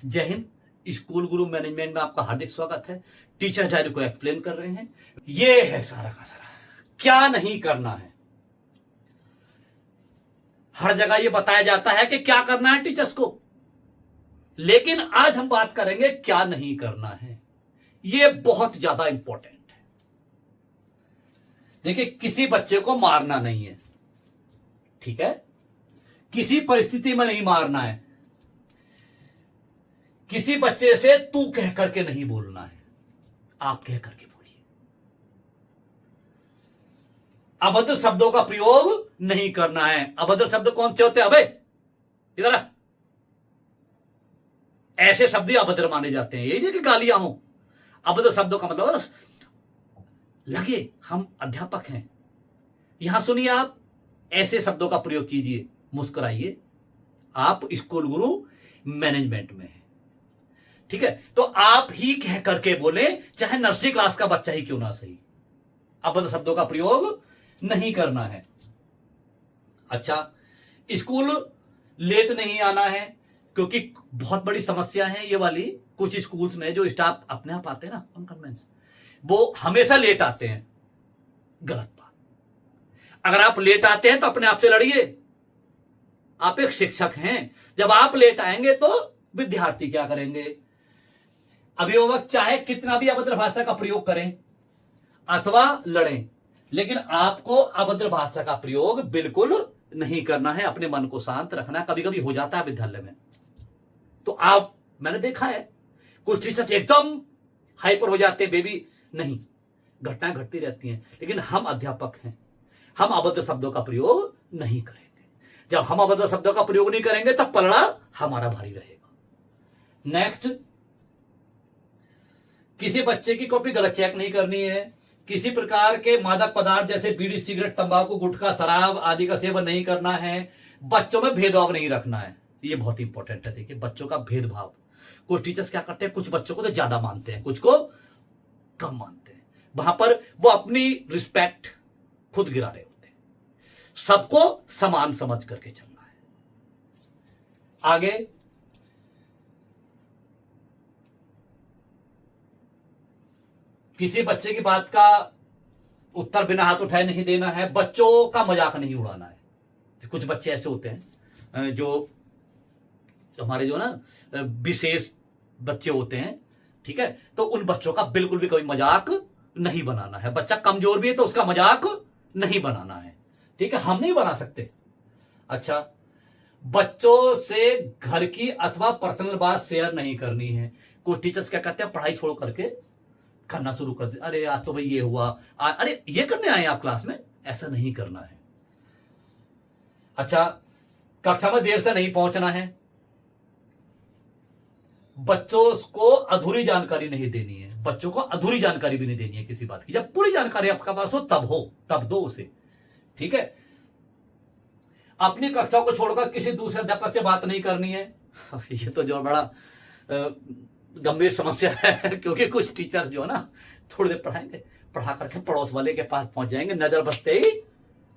जय हिंद। स्कूल गुरु मैनेजमेंट में आपका हार्दिक स्वागत है। टीचर डायरी को एक्सप्लेन कर रहे हैं। ये है सारा का सारा क्या नहीं करना है। हर जगह ये बताया जाता है कि क्या करना है टीचर्स को, लेकिन आज हम बात करेंगे क्या नहीं करना है। ये बहुत ज्यादा इंपॉर्टेंट है। देखिए, किसी बच्चे को मारना नहीं है, ठीक है, किसी परिस्थिति में नहीं मारना है, किसी बच्चे से तू कह करके नहीं बोलना है, आप कह करके बोलिए। अभद्र शब्दों का प्रयोग नहीं करना है। अभद्र शब्द कौन से होते हैं? अबे इधर आ। ऐसे शब्द ही अभद्र माने जाते हैं। यही नहीं कि गालियां हो। अभद्र शब्दों का मतलब लगे हम अध्यापक हैं। यहां सुनिए, आप ऐसे शब्दों का प्रयोग कीजिए, मुस्कुराइए। आप स्कूल गुरु मैनेजमेंट में हैं, ठीक है, तो आप ही कह करके बोले, चाहे नर्सरी क्लास का बच्चा ही क्यों ना सही। अभद्र शब्दों का प्रयोग नहीं करना है। अच्छा, स्कूल लेट नहीं आना है, क्योंकि बहुत बड़ी समस्या है ये वाली। कुछ स्कूल्स में जो स्टाफ अपने आप आते हैं ना, अनकन्वेंस, वो हमेशा लेट आते हैं। गलत बात। अगर आप लेट आते हैं तो अपने आप से लड़िए। आप एक शिक्षक हैं। जब आप लेट आएंगे तो विद्यार्थी क्या करेंगे? अभिभावक चाहे कितना भी अभद्र भाषा का प्रयोग करें अथवा लड़ें, लेकिन आपको अभद्र भाषा का प्रयोग बिल्कुल नहीं करना है। अपने मन को शांत रखना है। कभी कभी हो जाता है विद्यालय में, तो मैंने देखा है कुछ टीचर्स एकदम हाइपर हो जाते हैं। बेबी नहीं, घटनाएं घटती रहती हैं, लेकिन हम अध्यापक हैं। हम अभद्र शब्दों का प्रयोग नहीं करेंगे। जब हम अभद्र शब्दों का प्रयोग नहीं करेंगे तब पलड़ा हमारा भारी रहेगा। नेक्स्ट, किसी बच्चे की कॉपी गलत चेक नहीं करनी है। किसी प्रकार के मादक पदार्थ जैसे बीड़ी, सिगरेट, तंबाकू, गुटखा, शराब आदि का सेवन नहीं करना है। बच्चों में भेदभाव नहीं रखना है। ये बहुत इंपॉर्टेंट है। देखिए, बच्चों का भेदभाव, कुछ टीचर्स क्या करते हैं, कुछ बच्चों को तो ज्यादा मानते हैं, कुछ को कम मानते हैं। वहां पर वो अपनी रिस्पेक्ट खुद गिरा रहे होते हैं। सबको समान समझ करके चलना है। आगे, किसी बच्चे की बात का उत्तर बिना हाथ उठाए नहीं देना है। बच्चों का मजाक नहीं उड़ाना है। कुछ बच्चे ऐसे होते हैं जो हमारे जो ना विशेष बच्चे होते हैं, ठीक है, तो उन बच्चों का बिल्कुल भी कभी मजाक नहीं बनाना है। बच्चा कमजोर भी है तो उसका मजाक नहीं बनाना है, ठीक है, हम नहीं बना सकते। अच्छा, बच्चों से घर की अथवा पर्सनल बात शेयर नहीं करनी है। कुछ टीचर्स क्या करते हैं, पढ़ाई छोड़ करके करना शुरू कर दे। अरे आज तो भाई ये हुआ, अरे ये करने आए आप क्लास में, ऐसा नहीं करना है। अच्छा, कक्षा में देर से नहीं पहुंचना है। बच्चों को अधूरी जानकारी नहीं देनी है। बच्चों को अधूरी जानकारी भी नहीं देनी है किसी बात की। जब पूरी जानकारी आपके पास हो तब दो उसे, ठीक है। अपनी कक्षा को छोड़कर किसी दूसरे अध्यापक से बात नहीं करनी है। ये तो जो बड़ा गंभीर समस्या है, क्योंकि कुछ टीचर जो है ना, थोड़ी देर पढ़ाएंगे, पढ़ा करके पड़ोस वाले के पास पहुंच जाएंगे, नजर बसते ही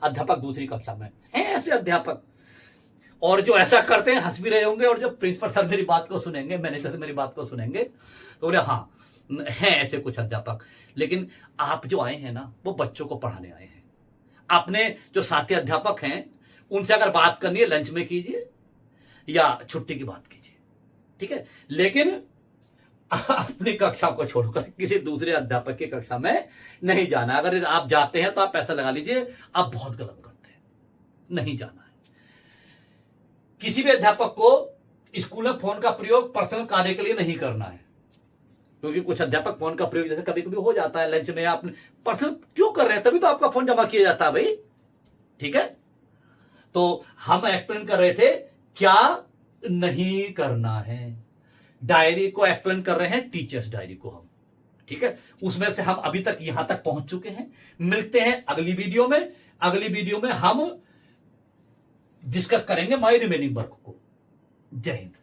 अध्यापक दूसरी कक्षा में है। ऐसे अध्यापक, और जो ऐसा करते हैं हंस भी रहे होंगे, और जब प्रिंसिपल सर मेरी बात को सुनेंगे, मैनेजर से मेरी बात को सुनेंगे, तो बोले हाँ हैं ऐसे कुछ अध्यापक। लेकिन आप जो आए हैं ना, वो बच्चों को पढ़ाने आए हैं। अपने जो साथी अध्यापक हैं उनसे अगर बात करनी है, लंच में कीजिए या छुट्टी की बात कीजिए, ठीक है, लेकिन अपनी कक्षा को छोड़कर किसी दूसरे अध्यापक की कक्षा में नहीं जाना। अगर आप जाते हैं तो आप पैसा लगा लीजिए, आप बहुत गलत करते हैं, नहीं जाना है। किसी भी अध्यापक को स्कूल में फोन का प्रयोग पर्सनल कार्य के लिए नहीं करना है, क्योंकि कुछ अध्यापक फोन का प्रयोग जैसे कभी कभी हो जाता है लंच में, आप पर्सनल क्यों कर रहे हैं, तभी तो आपका फोन जमा किया जाता है भाई, ठीक है। तो हम एक्सप्लेन कर रहे थे क्या नहीं करना है। डायरी को एक्सप्लेन कर रहे हैं, टीचर्स डायरी को हम, ठीक है, उसमें से हम अभी तक यहां तक पहुंच चुके हैं। मिलते हैं अगली वीडियो में। अगली वीडियो में हम डिस्कस करेंगे माय रिमेनिंग वर्क को। जय हिंद।